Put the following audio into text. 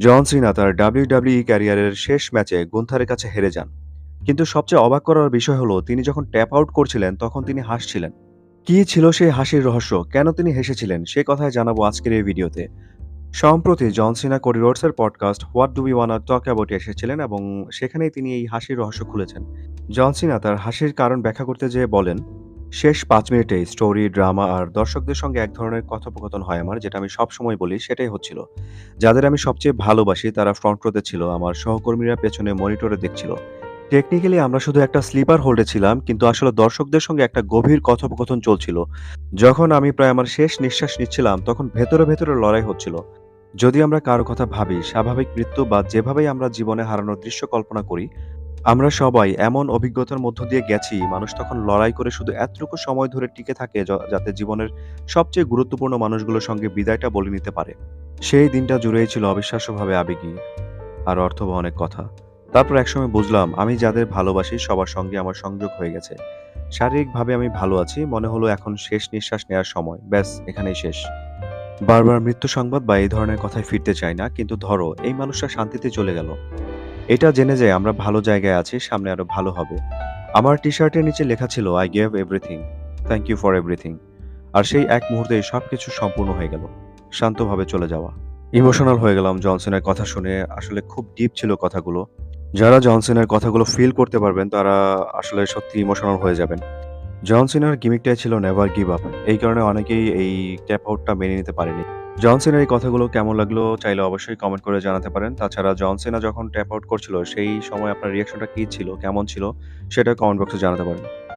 জন সিনা তার ডাব্লিউডাব্লিউই ক্যারিয়ারের শেষ ম্যাচে গুন্থারের কাছে হেরে যান। কিন্তু সবচেয়ে অবাক করার বিষয় হলো তিনি যখন ট্যাপ আউট করছিলেন তখন তিনি হাসছিলেন। কী ছিল সেই হাসির রহস্য? কেন তিনি হেসেছিলেন? সে কথাই জানাবো আজকের এই ভিডিওতে। সম্প্রতি জন সিনা কোডি রোডসের podcast what do we wanna talk about এসেছিলেন এবং সেখানেই তিনি এই হাসির রহস্য খুলেছেন। জন সিনা তার হাসির কারণ ব্যাখ্যা করতে যেয়ে বলেন, শেষ ৫ মিনিটেই স্টোরি, ড্রামা আর দর্শকদের সঙ্গে এক ধরনের কথোপকথন হয় আমার, যেটা আমি সবসময় বলি সেটাই হচ্ছিল। যাদের আমি সবচেয়ে ভালোবাসি তারা ফ্রন্ট রোতে ছিল, আমার সহকর্মীরা পেছনে মনিটরে দেখছিল। টেকনিক্যালি আমরা শুধু একটা স্লিপার হোল্ডে ছিলাম, কিন্তু আসলে দর্শকদের সঙ্গে একটা গভীর কথোপকথন চলছিল। যখন আমি প্রায় আমার শেষ নিঃশ্বাস নিচ্ছিলাম তখন ভেতরে, ভেতরে লড়াই হচ্ছিল। যদি আমরা কারো কথা ভাবি, স্বাভাবিক মৃত্যু বা যেভাবেই আমরা জীবনে হারানোর দৃশ্য কল্পনা করি, আমরা সবাই এমন অভিজ্ঞতার মধ্য দিয়ে গেছি, মানুষ তখন লড়াই করে শুধু এতটুকু সময় ধরে টিকে থাকে যাতে জীবনের সবচেয়ে গুরুত্বপূর্ণ মানুষগুলোর সঙ্গে বিদায়টা বলে নিতে পারে। সেই দিনটা জুড়েই ছিল অবিশ্বাস্যভাবে আবেগী আর অর্থবহ অনেক কথা। তারপর একসময় বুঝলাম আমি যাদের ভালোবাসি সবার সঙ্গে আমার সংযোগ হয়ে গেছে। শারীরিকভাবে আমি ভালো আছি, মনে হলো এখন শেষ নিঃশ্বাস নেওয়ার সময়। ব্যাস এখানেই শেষ। বারবার মৃত্যু সংবাদ বা এই ধরনের কথায় ফিরতে চাই না, কিন্তু ধরো এই মানুষটা শান্তিতে চলে গেল। এটা জেনে যে আমরা ভালো জায়গায় আছি, সামনে আরো ভালো হবে। আমার টি-শার্টের নিচে লেখা ছিল I gave everything, thank you for everything. আর সেই এক মুহূর্তেই সবকিছু সম্পূর্ণ হয়ে গেল। শান্তভাবে চলে যাওয়া। ইমোশনাল হয়ে গেলাম জনসনের কথা শুনে। আসলে খুব ডিপ ছিল কথাগুলো। যারা জনসনের কথাগুলো ফিল করতে পারবেন তারা আসলে সত্যি ইমোশনাল হয়ে যাবেন। জন সিনার গিমিকটাই ছিল নেভার গিভ আপ। এই কারণে অনেকেই এই ট্যাপ আউটটা মেনে নিতে পারেনি। জন সিনার এই কথাগুলো কেমন লাগলো চাইলে অবশ্যই কমেন্ট করে জানাতে পারেন। তাছাড়া জন সিনা যখন ট্যাপ আউট করছিল সেই সময় আপনার রিঅ্যাকশনটা কি ছিল, কেমন ছিল সেটা কমেন্ট বক্সে জানাতে পারেন।